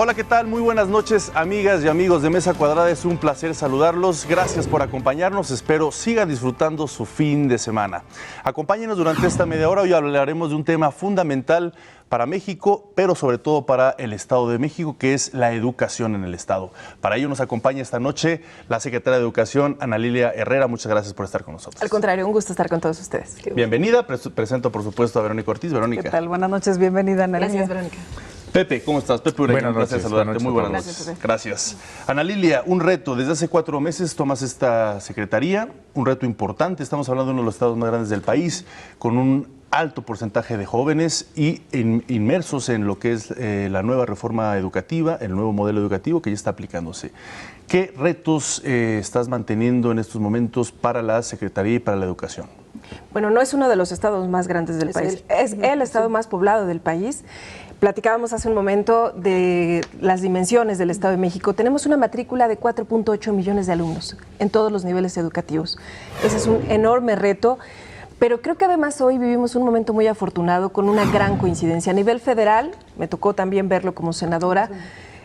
Hola, ¿qué tal? Muy buenas noches, amigas y amigos de Mesa Cuadrada. Es un placer saludarlos. Gracias por acompañarnos. Espero sigan disfrutando su fin de semana. Acompáñenos durante esta media hora. Hoy hablaremos de un tema fundamental para México, pero sobre todo para el Estado de México, que es la educación en el Estado. Para ello nos acompaña esta noche la secretaria de Educación, Ana Lilia Herrera. Muchas gracias por estar con nosotros. Al contrario, un gusto estar con todos ustedes. Bienvenida. Presento, por supuesto, a Verónica Ortiz. Verónica. ¿Qué tal? Buenas noches, bienvenida, Ana Lilia. Gracias, Verónica. Pepe, ¿cómo estás? Pepe Ureña, un placer saludarte. Muy buenas noches. Gracias. Ana Lilia, un reto. Desde hace 4 meses tomas esta secretaría, un reto importante. Estamos hablando de uno de los estados más grandes del país, con un alto porcentaje de jóvenes y inmersos en lo que es la nueva reforma educativa, el nuevo modelo educativo que ya está aplicándose. ¿Qué retos estás manteniendo en estos momentos para la Secretaría y para la educación? Bueno, no es uno de los estados más grandes del país, es el estado más poblado del país. Platicábamos hace un momento de las dimensiones del Estado de México. Tenemos una matrícula de 4.8 millones de alumnos en todos los niveles educativos. Ese es un enorme reto, pero creo que además hoy vivimos un momento muy afortunado con una gran coincidencia. A nivel federal, me tocó también verlo como senadora,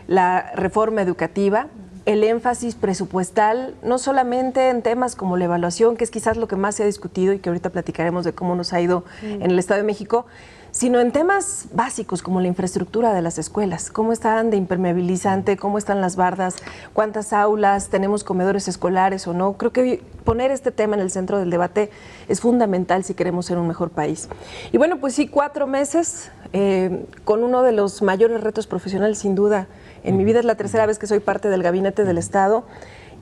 la reforma educativa, el énfasis presupuestal, no solamente en temas como la evaluación, que es quizás lo que más se ha discutido y que ahorita platicaremos de cómo nos ha ido en el Estado de México, sino en temas básicos como la infraestructura de las escuelas, cómo están de impermeabilizante, cómo están las bardas, cuántas aulas, tenemos comedores escolares o no. Creo que poner este tema en el centro del debate es fundamental si queremos ser un mejor país. Y bueno, pues sí, 4 meses con uno de los mayores retos profesionales, sin duda. En mi vida es la 3ª vez que soy parte del gabinete del Estado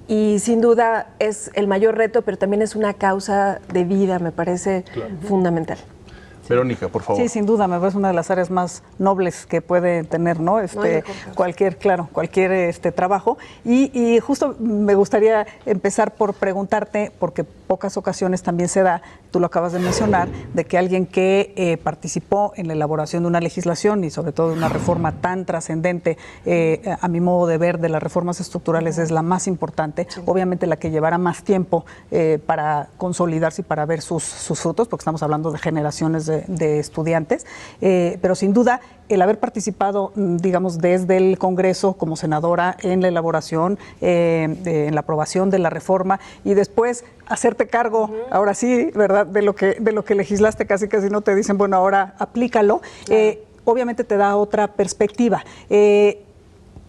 y sin duda es el mayor reto, pero también es una causa de vida, me parece fundamental. Verónica, por favor. Sí, sin duda, me parece una de las áreas más nobles que puede tener, ¿no? Cualquier trabajo. Y justo me gustaría empezar por preguntarte, porque pocas ocasiones también se da, tú lo acabas de mencionar, de que alguien que participó en la elaboración de una legislación y sobre todo de una reforma tan trascendente, a mi modo de ver, de las reformas estructurales es la más importante, obviamente la que llevará más tiempo para consolidarse y para ver sus frutos, porque estamos hablando de generaciones de estudiantes, pero sin duda el haber participado, digamos, desde el Congreso como senadora en la elaboración, en la aprobación de la reforma y después hacerte cargo, ahora sí, ¿verdad?, de lo que legislaste, casi no te dicen, bueno, ahora aplícalo, obviamente te da otra perspectiva.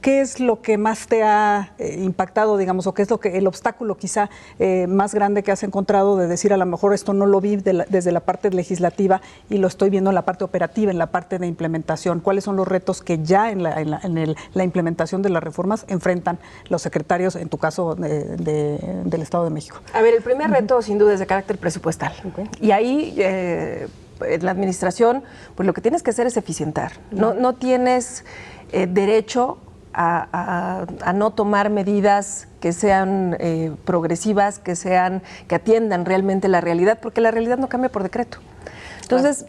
¿Qué es lo que más te ha impactado, digamos, o qué es el obstáculo quizá más grande que has encontrado de decir, a lo mejor esto no lo vi desde la parte legislativa y lo estoy viendo en la parte operativa, en la parte de implementación? ¿Cuáles son los retos que ya en la implementación de las reformas enfrentan los secretarios, en tu caso, del Estado de México? A ver, el primer reto sin duda es de carácter presupuestal. Y ahí en la administración, pues lo que tienes que hacer es eficientar. No tienes derecho a no tomar medidas que sean progresivas, que atiendan realmente la realidad, porque la realidad no cambia por decreto. Entonces,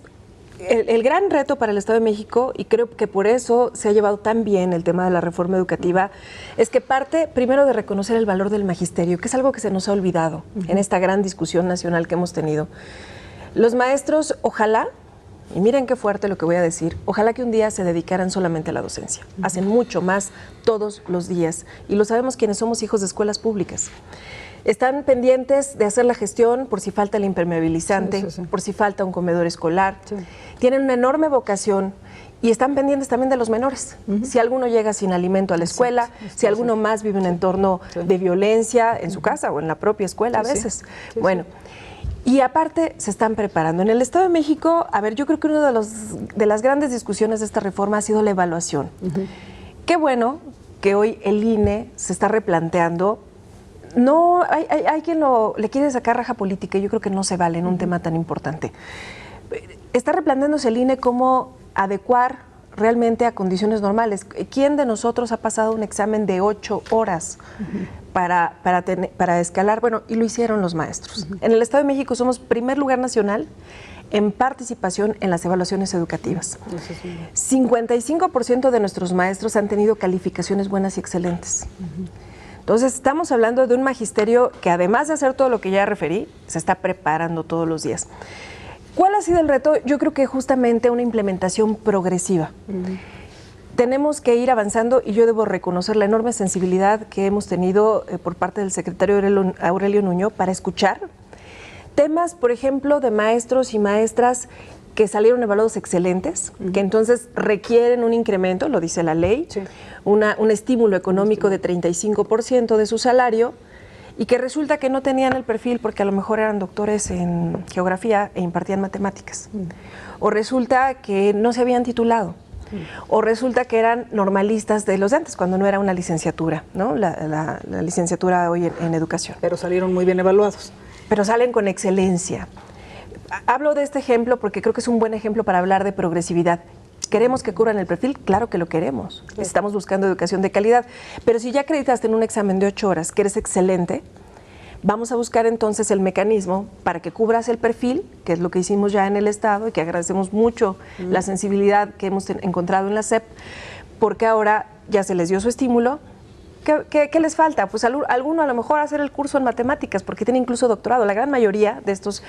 el gran reto para el Estado de México, y creo que por eso se ha llevado tan bien el tema de la reforma educativa, es que parte primero de reconocer el valor del magisterio, que es algo que se nos ha olvidado en esta gran discusión nacional que hemos tenido. Los maestros, ojalá, y miren qué fuerte lo que voy a decir, ojalá que un día se dedicaran solamente a la docencia. Hacen mucho más todos los días y lo sabemos quienes somos hijos de escuelas públicas. Están pendientes de hacer la gestión por si falta el impermeabilizante, por si falta un comedor escolar. Tienen una enorme vocación y están pendientes también de los menores. Si alguno llega sin alimento a la escuela, si alguno más vive en un entorno de violencia en su casa o en la propia escuela a veces. Bueno. Y aparte se están preparando. En el Estado de México, a ver, yo creo que una de las grandes discusiones de esta reforma ha sido la evaluación. Qué bueno que hoy el INE se está replanteando. No, hay quien le quiere sacar raja política y yo creo que no se vale en un tema tan importante. Está replanteándose el INE cómo adecuar realmente a condiciones normales. ¿Quién de nosotros ha pasado un examen de 8 horas? Para escalar, bueno, y lo hicieron los maestros. En el Estado de México somos primer lugar nacional en participación en las evaluaciones educativas. 55% de nuestros maestros han tenido calificaciones buenas y excelentes. Entonces, estamos hablando de un magisterio que, además de hacer todo lo que ya referí, se está preparando todos los días. ¿Cuál ha sido el reto? Yo creo que justamente una implementación progresiva. tenemos que ir avanzando y yo debo reconocer la enorme sensibilidad que hemos tenido por parte del secretario Aurelio Nuño para escuchar temas, por ejemplo, de maestros y maestras que salieron evaluados excelentes, que entonces requieren un incremento, lo dice la ley, sí, un estímulo económico de 35% de su salario, y que resulta que no tenían el perfil porque a lo mejor eran doctores en geografía e impartían matemáticas. O resulta que no se habían titulado. O resulta que eran normalistas de los de antes, cuando no era una licenciatura, ¿no? La licenciatura hoy en educación. Pero salieron muy bien evaluados. Pero salen con excelencia. Hablo de este ejemplo porque creo que es un buen ejemplo para hablar de progresividad. ¿Queremos que cubran el perfil? Claro que lo queremos. Estamos buscando educación de calidad. Pero si ya acreditaste en un examen de 8 horas que eres excelente, vamos a buscar entonces el mecanismo para que cubras el perfil, que es lo que hicimos ya en el Estado y que agradecemos mucho la sensibilidad que hemos encontrado en la SEP, porque ahora ya se les dio su estímulo. ¿Qué les falta? Pues alguno a lo mejor hacer el curso en matemáticas, porque tiene incluso doctorado. La gran mayoría de estos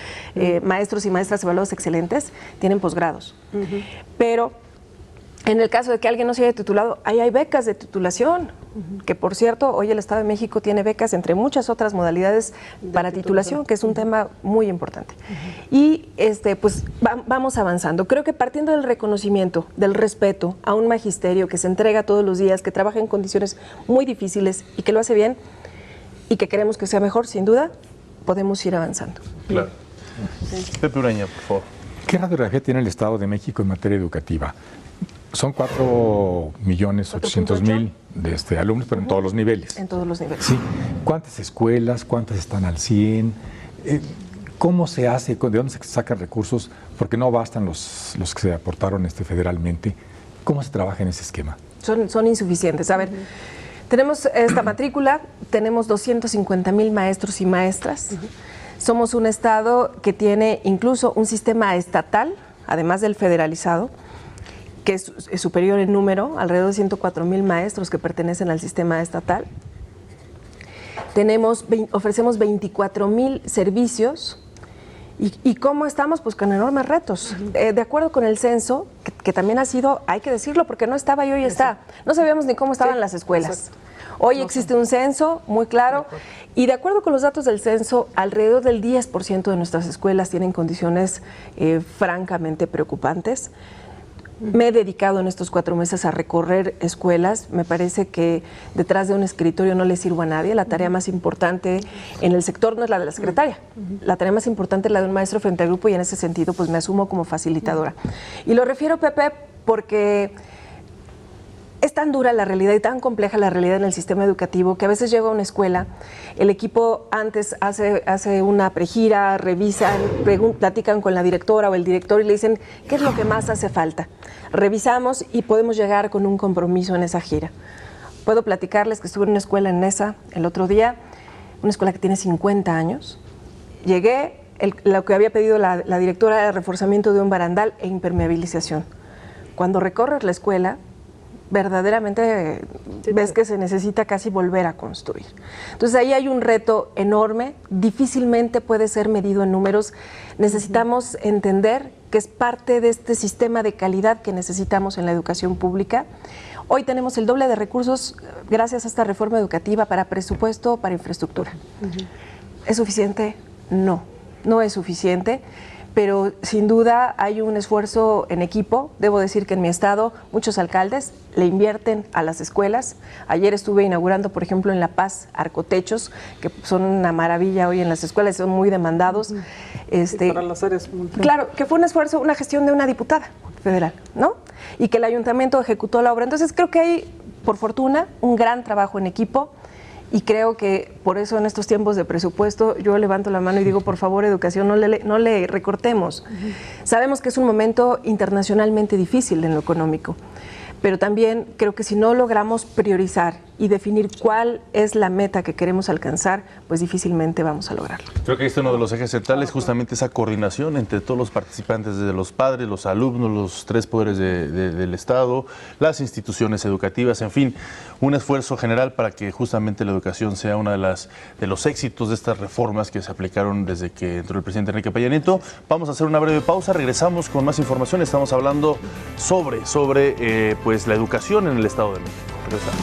maestros y maestras evaluados excelentes tienen posgrados. Pero en el caso de que alguien no se haya titulado, ahí hay becas de titulación, que por cierto, hoy el Estado de México tiene becas entre muchas otras modalidades para titulación, que es un tema muy importante. Y pues vamos avanzando. Creo que partiendo del reconocimiento, del respeto a un magisterio que se entrega todos los días, que trabaja en condiciones muy difíciles y que lo hace bien y que queremos que sea mejor, sin duda, podemos ir avanzando. Claro. Pepe Ureña, por favor. ¿Qué radiografía tiene el Estado de México en materia educativa? Son 4.800.000 alumnos, pero en todos los niveles. En todos los niveles. Sí. ¿Cuántas escuelas? ¿Cuántas están al 100? ¿Cómo se hace? ¿De dónde se sacan recursos? Porque no bastan los que se aportaron federalmente. ¿Cómo se trabaja en ese esquema? Son insuficientes. A ver, tenemos esta matrícula, tenemos 250,000 maestros y maestras. Somos un Estado que tiene incluso un sistema estatal, además del federalizado, que es superior en número, alrededor de 104,000 maestros que pertenecen al sistema estatal. Ofrecemos 24,000 servicios. ¿Y cómo estamos? Pues con enormes retos. De acuerdo con el censo, que también ha sido, hay que decirlo, porque no estaba y hoy está. No sabíamos ni cómo estaban las escuelas. Exacto. Hoy existe un censo muy claro y de acuerdo con los datos del censo, alrededor del 10% de nuestras escuelas tienen condiciones francamente preocupantes. Me he dedicado en estos 4 meses a recorrer escuelas. Me parece que detrás de un escritorio no le sirvo a nadie. La tarea más importante en el sector no es la de la secretaria. La tarea más importante es la de un maestro frente al grupo y en ese sentido pues me asumo como facilitadora. Y lo refiero, Pepe, porque es tan dura la realidad y tan compleja la realidad en el sistema educativo que a veces llego a una escuela, el equipo antes hace una pregira, revisan, platican con la directora o el director y le dicen qué es lo que más hace falta. Revisamos y podemos llegar con un compromiso en esa gira. Puedo platicarles que estuve en una escuela en Nesa el otro día, una escuela que tiene 50 años. Llegué, lo que había pedido la directora era reforzamiento de un barandal e impermeabilización. Cuando recorres la escuela, verdaderamente ves que se necesita casi volver a construir. Entonces ahí hay un reto enorme, difícilmente puede ser medido en números. Necesitamos entender que es parte de este sistema de calidad que necesitamos en la educación pública. Hoy tenemos el doble de recursos gracias a esta reforma educativa para presupuesto, para infraestructura. ¿Es suficiente? No, no es suficiente. Pero sin duda hay un esfuerzo en equipo. Debo decir que en mi estado muchos alcaldes le invierten a las escuelas. Ayer estuve inaugurando, por ejemplo, en La Paz, arcotechos, que son una maravilla hoy en las escuelas, son muy demandados. Para las áreas. Claro, que fue un esfuerzo, una gestión de una diputada federal, ¿no? Y que el ayuntamiento ejecutó la obra. Entonces creo que hay, por fortuna, un gran trabajo en equipo. Y creo que por eso en estos tiempos de presupuesto yo levanto la mano y digo, por favor, educación, no le recortemos. Sabemos que es un momento internacionalmente difícil en lo económico, pero también creo que si no logramos priorizar y definir cuál es la meta que queremos alcanzar, pues difícilmente vamos a lograrlo. Creo que uno de los ejes centrales es justamente esa coordinación entre todos los participantes, desde los padres, los alumnos, los 3 poderes del Estado, las instituciones educativas, en fin, un esfuerzo general para que justamente la educación sea una de los éxitos de estas reformas que se aplicaron desde que entró el presidente Enrique Peña Nieto. Vamos a hacer una breve pausa, regresamos con más información. Estamos hablando sobre pues la educación en el Estado de México. Regresamos.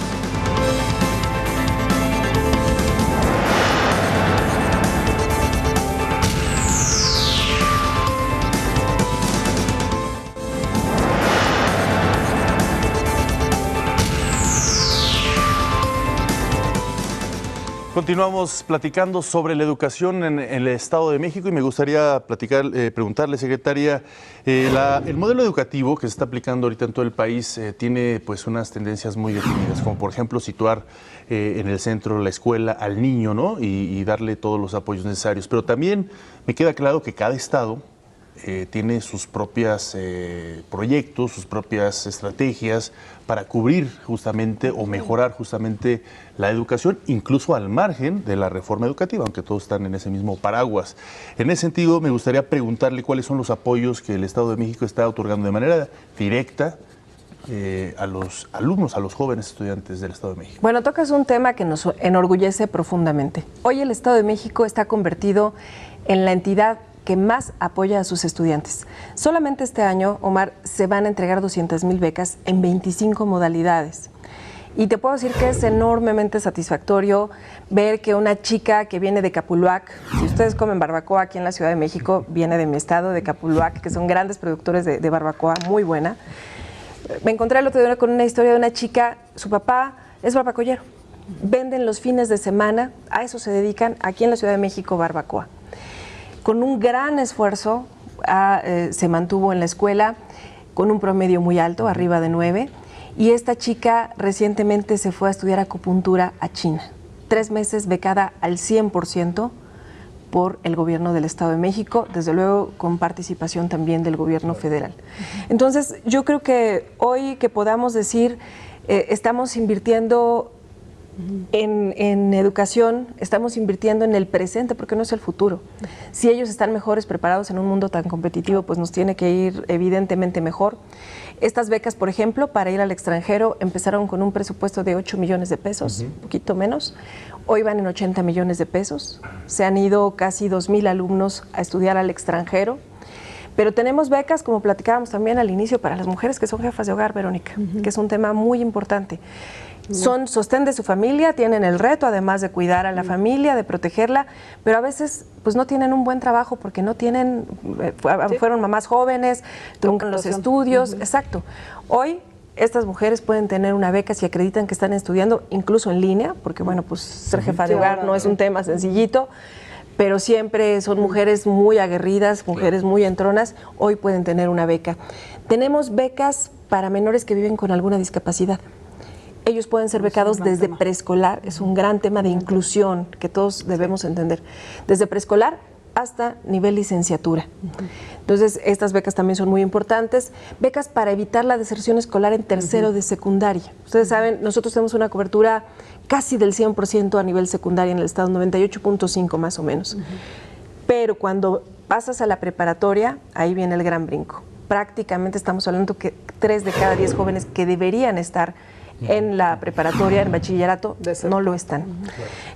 Continuamos platicando sobre la educación en el Estado de México y me gustaría preguntarle, secretaria, el modelo educativo que se está aplicando ahorita en todo el país tiene pues unas tendencias muy definidas, como por ejemplo situar en el centro la escuela al niño, ¿no? y darle todos los apoyos necesarios. Pero también me queda claro que cada estado tiene sus propios proyectos, sus propias estrategias para cubrir justamente o mejorar justamente la educación, incluso al margen de la reforma educativa, aunque todos están en ese mismo paraguas. En ese sentido, me gustaría preguntarle cuáles son los apoyos que el Estado de México está otorgando de manera directa a los alumnos, a los jóvenes estudiantes del Estado de México. Bueno, tocas un tema que nos enorgullece profundamente. Hoy el Estado de México está convertido en la entidad que más apoya a sus estudiantes. Solamente este año, Omar, se van a entregar 200,000 becas en 25 modalidades. Y te puedo decir que es enormemente satisfactorio ver que una chica que viene de Capuluac, si ustedes comen barbacoa aquí en la Ciudad de México, viene de mi estado, de Capuluac, que son grandes productores de barbacoa, muy buena. Me encontré el otro día con una historia de una chica, su papá es barbacoyero, venden los fines de semana, a eso se dedican aquí en la Ciudad de México, barbacoa. Con un gran esfuerzo se mantuvo en la escuela, con un promedio muy alto, arriba de 9, y esta chica recientemente se fue a estudiar acupuntura a China. 3 meses becada al 100% por el gobierno del Estado de México, desde luego con participación también del gobierno federal. Entonces, yo creo que hoy que podamos decir, estamos invirtiendo en educación, estamos invirtiendo en el presente porque no es el futuro. Si ellos están mejores preparados en un mundo tan competitivo, pues nos tiene que ir evidentemente mejor. Estas becas, por ejemplo, para ir al extranjero empezaron con un presupuesto de 8 millones de pesos, un poquito menos. Hoy van en 80 millones de pesos. Se han ido casi 2,000 alumnos a estudiar al extranjero. Pero tenemos becas, como platicábamos también al inicio, para las mujeres que son jefas de hogar, Verónica, que es un tema muy importante. Son sostén de su familia, tienen el reto además de cuidar a la familia, de protegerla, pero a veces pues no tienen un buen trabajo porque no tienen, fueron mamás jóvenes, truncan los estudios, exacto. Hoy estas mujeres pueden tener una beca si acreditan que están estudiando, incluso en línea, porque bueno, pues ser jefa de hogar no es un tema sencillito, pero siempre son mujeres muy aguerridas, mujeres muy entronas, hoy pueden tener una beca. Tenemos becas para menores que viven con alguna discapacidad. Ellos pueden ser becados desde preescolar, es un gran tema de inclusión que todos debemos entender, desde preescolar hasta nivel licenciatura. Entonces, estas becas también son muy importantes. Becas para evitar la deserción escolar en tercero de secundaria. Ustedes saben, nosotros tenemos una cobertura casi del 100% a nivel secundaria en el estado, 98.5 más o menos. Pero cuando pasas a la preparatoria, ahí viene el gran brinco. Prácticamente estamos hablando que 3 de cada 10 jóvenes que deberían estar en la preparatoria, en bachillerato, no lo están.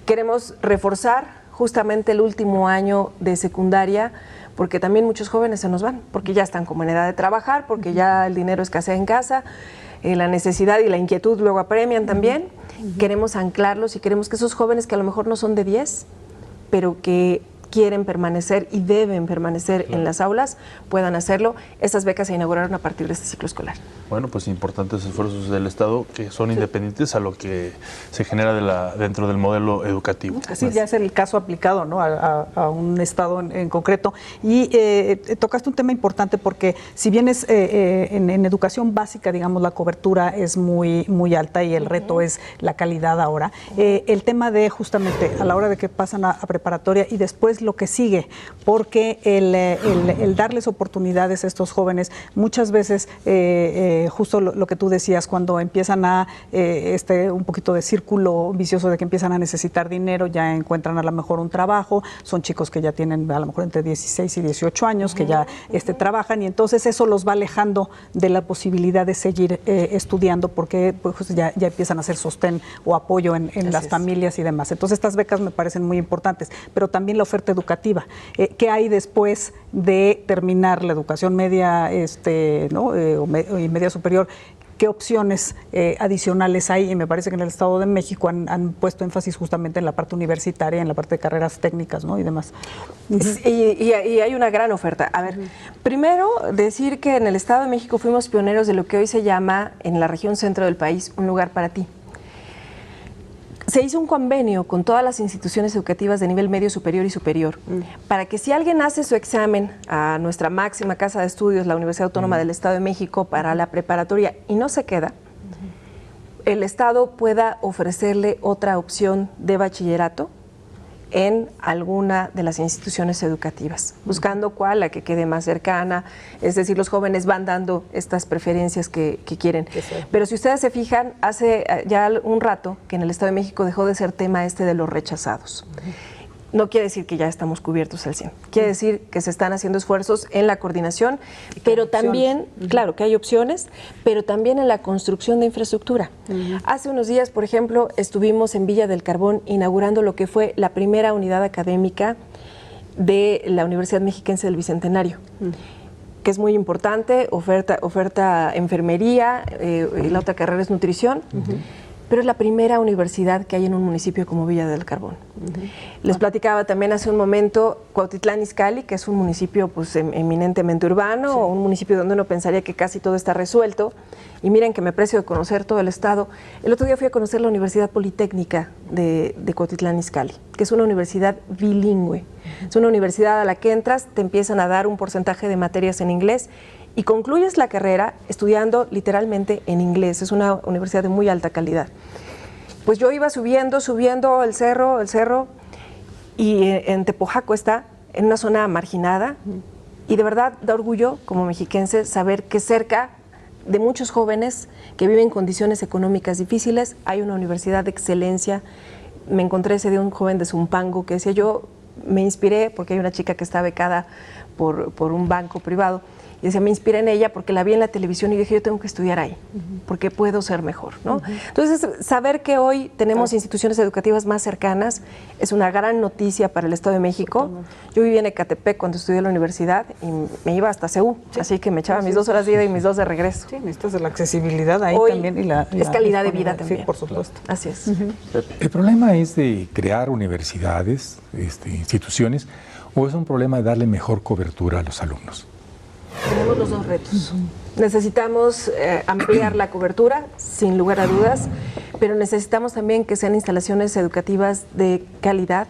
Queremos reforzar justamente el último año de secundaria, porque también muchos jóvenes se nos van, porque ya están como en edad de trabajar, porque ya el dinero escasea en casa, la necesidad y la inquietud luego apremian también. Queremos anclarlos y queremos que esos jóvenes que a lo mejor no son de 10, pero que quieren permanecer y deben permanecer en las aulas, puedan hacerlo. Estas becas se inauguraron a partir de este ciclo escolar. Bueno, pues importantes esfuerzos del Estado que son independientes a lo que se genera dentro del modelo educativo. Así ya es el caso aplicado, ¿no? a un Estado en concreto. Y tocaste un tema importante porque si bien es en educación básica, digamos, la cobertura es muy, muy alta y el reto es la calidad ahora, el tema de justamente a la hora de que pasan a preparatoria y después lo que sigue, porque el darles oportunidades a estos jóvenes, muchas veces, justo lo que tú decías, cuando empiezan a un poquito de círculo vicioso de que empiezan a necesitar dinero, ya encuentran a lo mejor un trabajo, son chicos que ya tienen a lo mejor entre 16 y 18 años, que ya trabajan, y entonces eso los va alejando de la posibilidad de seguir estudiando, porque pues, ya empiezan a hacer sostén o apoyo en las familias y demás. Entonces estas becas me parecen muy importantes, pero también la oferta educativa. ¿Qué hay después de terminar la educación media y media superior? qué opciones adicionales hay, y me parece que en el Estado de México han puesto énfasis justamente en la parte universitaria, en la parte de carreras técnicas, ¿no? Y demás. Y hay una gran oferta. A ver, primero decir que en el Estado de México fuimos pioneros de lo que hoy se llama, en la región centro del país, un lugar para ti. Se hizo un convenio con todas las instituciones educativas de nivel medio, superior y superior, para que si alguien hace su examen a nuestra máxima casa de estudios, la Universidad Autónoma del Estado de México, para la preparatoria y no se queda, el Estado pueda ofrecerle otra opción de bachillerato en alguna de las instituciones educativas, buscando cuál, la que quede más cercana. Es decir, los jóvenes van dando estas preferencias que quieren. Pero si ustedes se fijan, hace ya un rato que en el Estado de México dejó de ser tema este de los rechazados. No quiere decir que ya estamos cubiertos al 100, quiere decir que se están haciendo esfuerzos en la coordinación, pero también, claro que hay opciones, pero también en la construcción de infraestructura. Hace unos días, por ejemplo, estuvimos en Villa del Carbón inaugurando lo que fue la primera unidad académica de la Universidad Mexiquense del Bicentenario, que es muy importante, oferta enfermería, y la otra carrera es nutrición. Pero es la primera universidad que hay en un municipio como Villa del Carbón. Les platicaba también hace un momento Cuautitlán Izcalli, que es un municipio pues eminentemente urbano, o un municipio donde uno pensaría que casi todo está resuelto. Y miren que me aprecio de conocer todo el estado. El otro día fui a conocer la Universidad Politécnica de Cuautitlán Izcalli, que es una universidad bilingüe. Es una universidad a la que entras, te empiezan a dar un porcentaje de materias en inglés y concluyes la carrera estudiando literalmente en inglés. Es una universidad de muy alta calidad. Pues yo iba subiendo el cerro, y en Tepojaco está, en una zona marginada, y de verdad da orgullo como mexiquense saber que cerca de muchos jóvenes que viven en condiciones económicas difíciles hay una universidad de excelencia. Me encontré ese día un joven de Zumpango que decía, yo me inspiré porque hay una chica que está becada por un banco privado. Y decía, me inspiré en ella porque la vi en la televisión y dije, yo tengo que estudiar ahí, porque puedo ser mejor, ¿no? Entonces, saber que hoy tenemos instituciones educativas más cercanas es una gran noticia para el Estado de México. Yo viví en Ecatepec cuando estudié en la universidad y me iba hasta CEU, así que me echaba mis 2 horas de ida y mis 2 de regreso. Sí, necesitas de la accesibilidad ahí hoy también. Es calidad de vida también. Sí, por supuesto. Así es. ¿El problema es de crear universidades, instituciones, o es un problema de darle mejor cobertura a los alumnos? Tenemos los dos retos. Necesitamos ampliar la cobertura, sin lugar a dudas, pero necesitamos también que sean instalaciones educativas de calidad,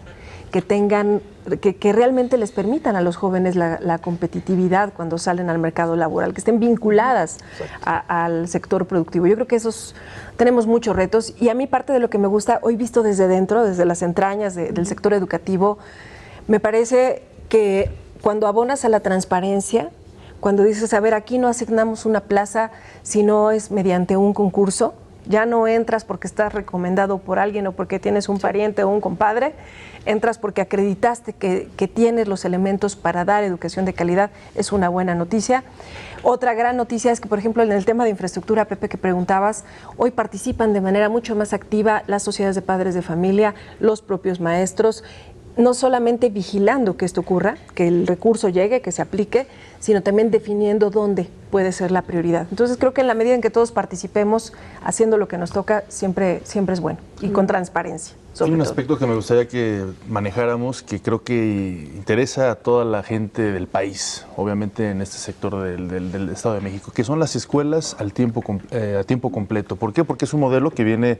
que tengan, que realmente les permitan a los jóvenes la competitividad cuando salen al mercado laboral, que estén vinculadas al sector productivo. Yo creo que tenemos muchos retos, y a mí parte de lo que me gusta, hoy visto desde dentro, desde las entrañas del sector educativo, me parece que cuando abonas a la transparencia, cuando dices, a ver, aquí no asignamos una plaza si no es mediante un concurso, ya no entras porque estás recomendado por alguien o porque tienes un pariente o un compadre, entras porque acreditaste que tienes los elementos para dar educación de calidad, es una buena noticia. Otra gran noticia es que, por ejemplo, en el tema de infraestructura, Pepe, que preguntabas, hoy participan de manera mucho más activa las sociedades de padres de familia, los propios maestros, no solamente vigilando que esto ocurra, que el recurso llegue, que se aplique, sino también definiendo dónde puede ser la prioridad. Entonces creo que en la medida en que todos participemos haciendo lo que nos toca, siempre es bueno, y con transparencia. Hay un aspecto que me gustaría que manejáramos, que creo que interesa a toda la gente del país, obviamente en este sector del Estado de México, que son las escuelas a tiempo completo. ¿Por qué? Porque es un modelo que viene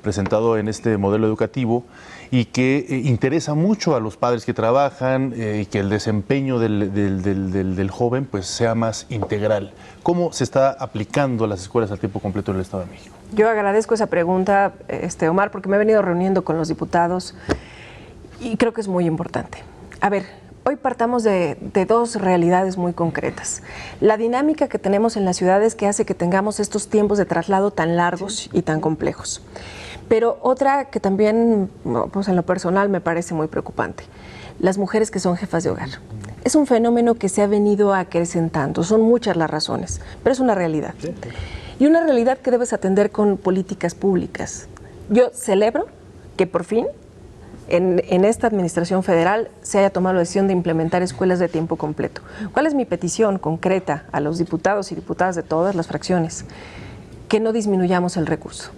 presentado en este modelo educativo y que interesa mucho a los padres que trabajan, y que el desempeño del joven pues sea más integral. ¿Cómo se está aplicando las escuelas al tiempo completo en el Estado de México? Yo agradezco esa pregunta, Omar, porque me he venido reuniendo con los diputados y creo que es muy importante. A ver, hoy partamos de 2 realidades muy concretas. La dinámica que tenemos en las ciudades que hace que tengamos estos tiempos de traslado tan largos y tan complejos. Pero otra que también, pues en lo personal, me parece muy preocupante. Las mujeres que son jefas de hogar. Es un fenómeno que se ha venido acrecentando, son muchas las razones, pero es una realidad. Y una realidad que debes atender con políticas públicas. Yo celebro que por fin en esta administración federal se haya tomado la decisión de implementar escuelas de tiempo completo. ¿Cuál es mi petición concreta a los diputados y diputadas de todas las fracciones? que no disminuyamos el recurso.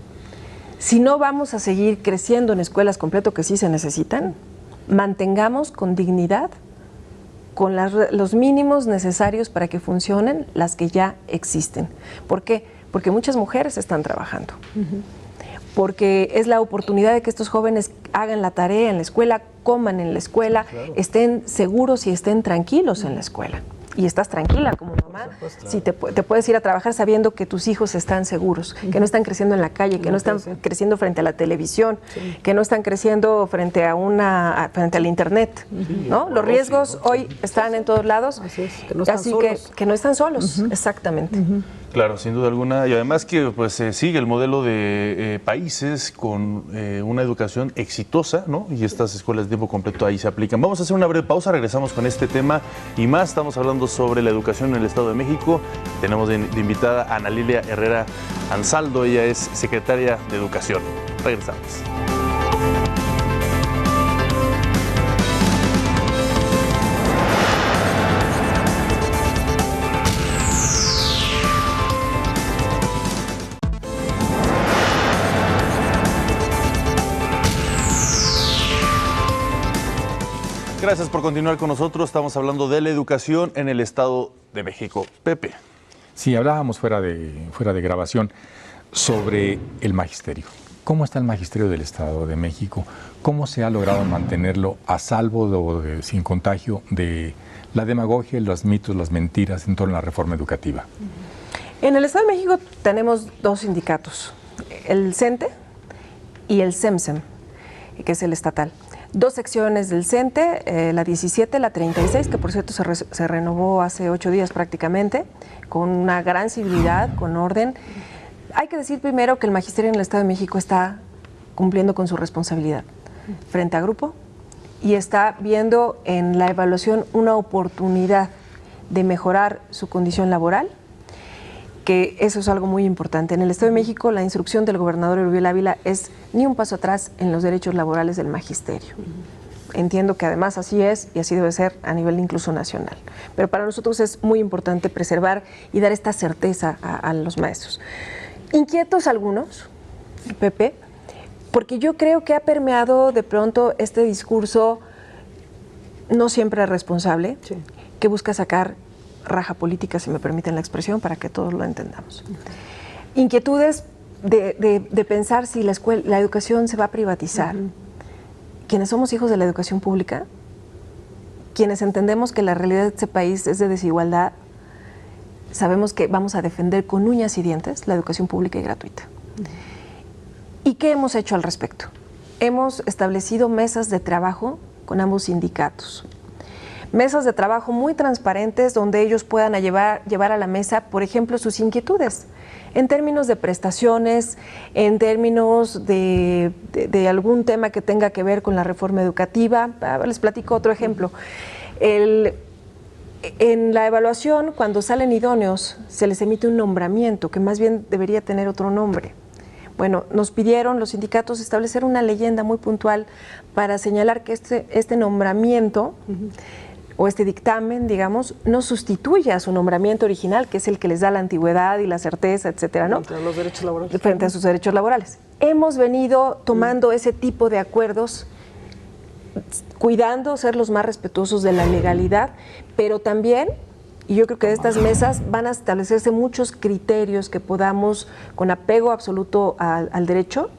Si no vamos a seguir creciendo en escuelas completo, que sí se necesitan, mantengamos con dignidad, con los mínimos necesarios para que funcionen las que ya existen. ¿Por qué? Porque muchas mujeres están trabajando. Porque es la oportunidad de que estos jóvenes hagan la tarea en la escuela, coman en la escuela, estén seguros y estén tranquilos en la escuela. Y estás tranquila como mamá, si te puedes ir a trabajar sabiendo que tus hijos están seguros, que no están creciendo en la calle, que no están creciendo frente a la televisión, que no están creciendo frente al internet, ¿no? Los riesgos hoy están en todos lados, así que no están solos, exactamente. Claro, sin duda alguna, y además que pues se sigue el modelo de países con una educación exitosa, ¿no? Y estas escuelas de tiempo completo ahí se aplican. Vamos a hacer una breve pausa, regresamos con este tema y más. Estamos hablando sobre la educación en el Estado de México. Tenemos de invitada a Ana Lilia Herrera Ansaldo, ella es secretaria de Educación. Regresamos. Gracias por continuar con nosotros. Estamos hablando de la educación en el Estado de México. Pepe. Sí, hablábamos fuera de grabación sobre el magisterio. ¿Cómo está el magisterio del Estado de México? ¿Cómo se ha logrado mantenerlo a salvo, sin contagio, de la demagogia, los mitos, las mentiras en torno a la reforma educativa? En el Estado de México tenemos dos sindicatos, el CENTE y el CEMSEM, que es el estatal. Dos secciones del CENTE, la 17, la 36, que por cierto se renovó hace 8 días prácticamente, con una gran civilidad, con orden. Hay que decir primero que el magisterio en el Estado de México está cumpliendo con su responsabilidad frente a grupo y está viendo en la evaluación una oportunidad de mejorar su condición laboral, que eso es algo muy importante. En el Estado de México, la instrucción del gobernador Erubiel Ávila es ni un paso atrás en los derechos laborales del magisterio. Entiendo que además así es y así debe ser a nivel incluso nacional. Pero para nosotros es muy importante preservar y dar esta certeza a los maestros. Inquietos algunos, Pepe, porque yo creo que ha permeado de pronto este discurso no siempre responsable, que busca sacar raja política, si me permiten la expresión, para que todos lo entendamos. Inquietudes de pensar si la educación se va a privatizar. Quienes somos hijos de la educación pública, quienes entendemos que la realidad de este país es de desigualdad, sabemos que vamos a defender con uñas y dientes la educación pública y gratuita. ¿Y qué hemos hecho al respecto? Hemos establecido mesas de trabajo con ambos sindicatos. Mesas de trabajo muy transparentes donde ellos puedan llevar a la mesa, por ejemplo, sus inquietudes en términos de prestaciones, en términos de algún tema que tenga que ver con la reforma educativa. Les platico otro ejemplo. En la evaluación, cuando salen idóneos, se les emite un nombramiento que más bien debería tener otro nombre. Bueno, nos pidieron los sindicatos establecer una leyenda muy puntual para señalar que este nombramiento o este dictamen, digamos, no sustituye a su nombramiento original, que es el que les da la antigüedad y la certeza, etcétera, ¿no? Frente a los derechos laborales. Frente a sus derechos laborales. Hemos venido tomando ese tipo de acuerdos, cuidando ser los más respetuosos de la legalidad, pero también, y yo creo que de estas mesas van a establecerse muchos criterios que podamos, con apego absoluto al derecho,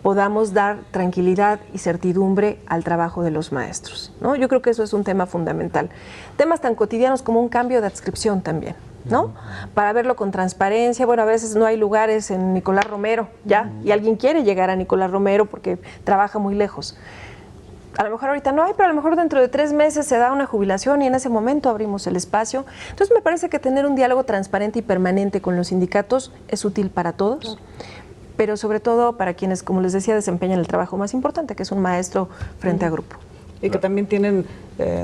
podamos dar tranquilidad y certidumbre al trabajo de los maestros, ¿no? Yo creo que eso es un tema fundamental. Temas tan cotidianos como un cambio de adscripción también, ¿no? Para verlo con transparencia. Bueno, a veces no hay lugares en Nicolás Romero, ¿ya? Y alguien quiere llegar a Nicolás Romero porque trabaja muy lejos. A lo mejor ahorita no hay, pero a lo mejor dentro de 3 meses se da una jubilación y en ese momento abrimos el espacio. Entonces me parece que tener un diálogo transparente y permanente con los sindicatos es útil para todos. Pero sobre todo para quienes, como les decía, desempeñan el trabajo más importante, que es un maestro frente a grupo. Y que también tienen,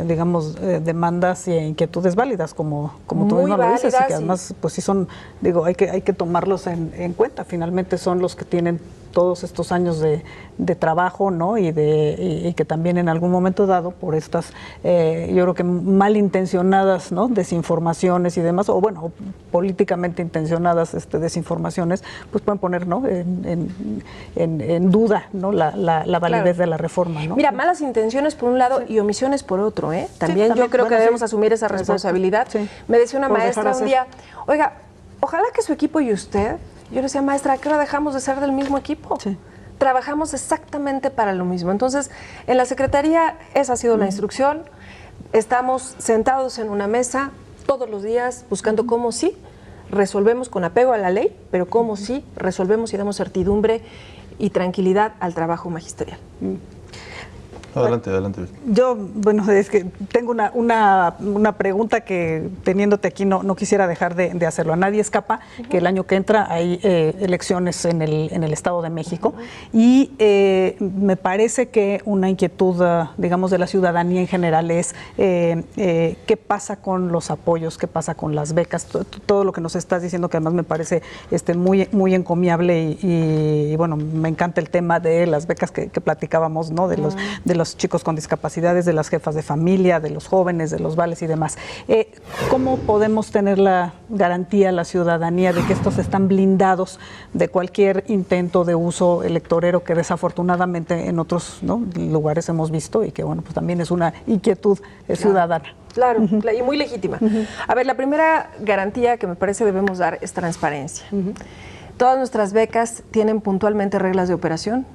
digamos, demandas e inquietudes válidas, como tú mismo lo dices, y que además, pues sí son, digo, hay que tomarlos en cuenta. Finalmente son los que tienen todos estos años de trabajo, ¿no? Y que también en algún momento dado, por estas, yo creo que malintencionadas, ¿no? Desinformaciones y demás, o bueno, políticamente intencionadas desinformaciones, pues pueden poner, ¿no? en duda, ¿no? la validez de la reforma, ¿no? Mira, malas intenciones por un lado y omisiones por otro, ¿eh? También yo creo que debemos asumir esa responsabilidad. Sí. Me decía una Por maestra dejar un día, oiga, ojalá que su equipo y usted, yo le decía, maestra, ¿a qué hora dejamos de ser del mismo equipo? Sí. Trabajamos exactamente para lo mismo. Entonces, en la Secretaría esa ha sido la instrucción. Estamos sentados en una mesa todos los días buscando cómo sí resolvemos con apego a la ley, pero cómo sí resolvemos y damos certidumbre y tranquilidad al trabajo magisterial. Adelante. Yo, bueno, es que tengo una pregunta que teniéndote aquí no quisiera dejar de hacerlo. A nadie escapa que el año que entra hay elecciones en el Estado de México y me parece que una inquietud, digamos, de la ciudadanía en general es qué pasa con los apoyos, qué pasa con las becas, todo lo que nos estás diciendo, que además me parece muy encomiable y bueno, me encanta el tema de las becas que platicábamos, ¿no? De los chicos con discapacidades, de las jefas de familia, de los jóvenes, de los vales y demás. ¿Cómo podemos tener la garantía, la ciudadanía, de que estos están blindados de cualquier intento de uso electorero que desafortunadamente en otros, ¿no? lugares hemos visto y que bueno, pues también es una inquietud ciudadana? Claro, y muy legítima. A ver, la primera garantía que me parece debemos dar es transparencia. Todas nuestras becas tienen puntualmente reglas de operación.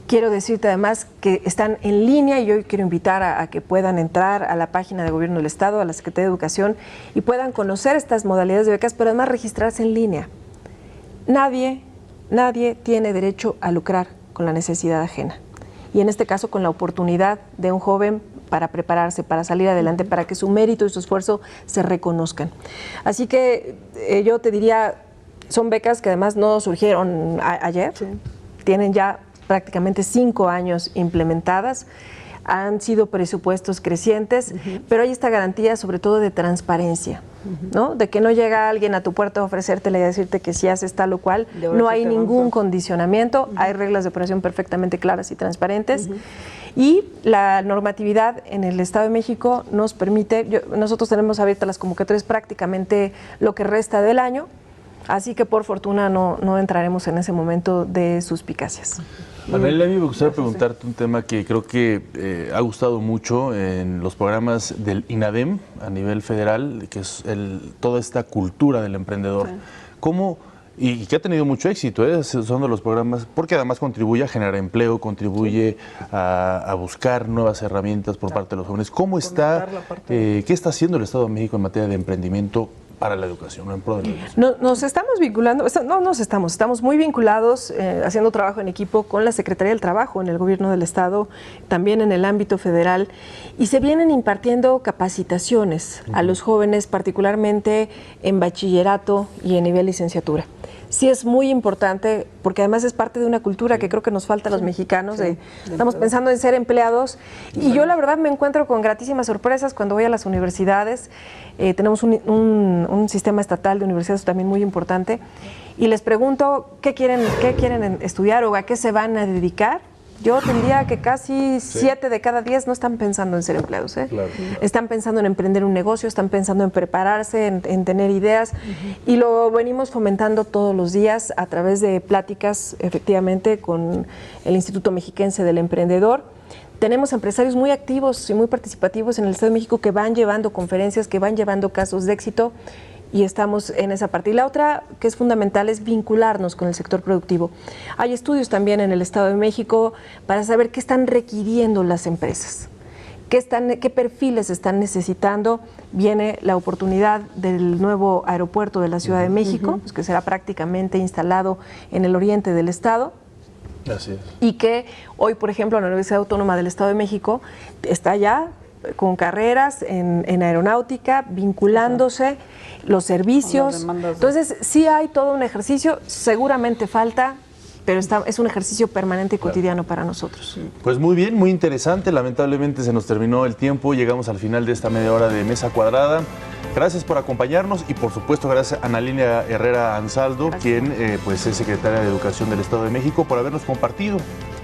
Quiero decirte además que están en línea y yo quiero invitar a que puedan entrar a la página de Gobierno del Estado, a la Secretaría de Educación y puedan conocer estas modalidades de becas, pero además registrarse en línea. Nadie tiene derecho a lucrar con la necesidad ajena. Y en este caso con la oportunidad de un joven para prepararse, para salir adelante, para que su mérito y su esfuerzo se reconozcan. Así que yo te diría, son becas que además no surgieron ayer, tienen ya prácticamente 5 años implementadas, han sido presupuestos crecientes, pero hay esta garantía sobre todo de transparencia, ¿no? De que no llega alguien a tu puerta a ofrecértela y a decirte que si haces tal o cual, no hay ningún condicionamiento, hay reglas de operación perfectamente claras y transparentes. Y la normatividad en el Estado de México nos permite, nosotros tenemos abiertas las convocatorias prácticamente lo que resta del año, así que por fortuna no entraremos en ese momento de suspicacias. Manuel, a mí me gustaría preguntarte un tema que creo que ha gustado mucho en los programas del INADEM a nivel federal, que es toda esta cultura del emprendedor. ¿Cómo, y que ha tenido mucho éxito, son de los programas, porque además contribuye a generar empleo, contribuye a buscar nuevas herramientas por parte de los jóvenes? ¿Cómo está, qué está haciendo el Estado de México en materia de emprendimiento para la educación, no en pro de la educación? Nos estamos vinculando, estamos muy vinculados, haciendo trabajo en equipo con la Secretaría del Trabajo en el Gobierno del Estado, también en el ámbito federal, y se vienen impartiendo capacitaciones a los jóvenes, particularmente en bachillerato y en nivel licenciatura. Sí es muy importante, porque además es parte de una cultura que creo que nos falta a los mexicanos, estamos pensando en ser empleados, y yo la verdad me encuentro con gratísimas sorpresas cuando voy a las universidades. Tenemos un sistema estatal de universidades también muy importante, y les pregunto qué quieren estudiar o a qué se van a dedicar. Yo te diría que casi 7 de cada 10 no están pensando en ser empleados. Claro. Están pensando en emprender un negocio, están pensando en prepararse, en tener ideas, y lo venimos fomentando todos los días a través de pláticas, efectivamente, con el Instituto Mexiquense del Emprendedor. Tenemos empresarios muy activos y muy participativos en el Estado de México que van llevando conferencias, que van llevando casos de éxito, y estamos en esa parte. Y la otra que es fundamental es vincularnos con el sector productivo. Hay estudios también en el Estado de México para saber qué están requiriendo las empresas, qué perfiles están necesitando. Viene la oportunidad del nuevo aeropuerto de la Ciudad de México, pues que será prácticamente instalado en el oriente del Estado. Así es. Y que hoy, por ejemplo, la Universidad Autónoma del Estado de México está ya con carreras en aeronáutica, vinculándose los servicios. Entonces, sí hay todo un ejercicio, seguramente falta, pero es un ejercicio permanente y cotidiano para nosotros. Pues muy bien, muy interesante. Lamentablemente se nos terminó el tiempo, llegamos al final de esta media hora de Mesa Cuadrada. Gracias por acompañarnos y por supuesto gracias a Ana Lilia Herrera Ansaldo, quien pues es secretaria de Educación del Estado de México, por habernos compartido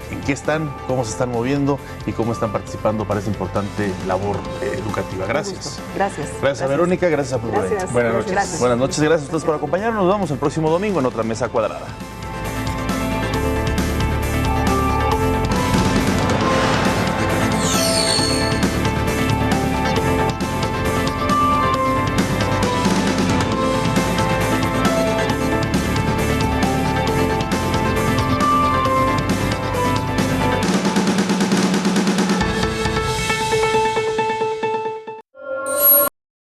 en qué están, cómo se están moviendo y cómo están participando para esta importante labor educativa. Gracias. Gracias a Verónica, gracias a Pablo. Gracias. Buenas noches. Gracias. Buenas noches, gracias a ustedes por acompañarnos. Nos vemos el próximo domingo en otra Mesa Cuadrada.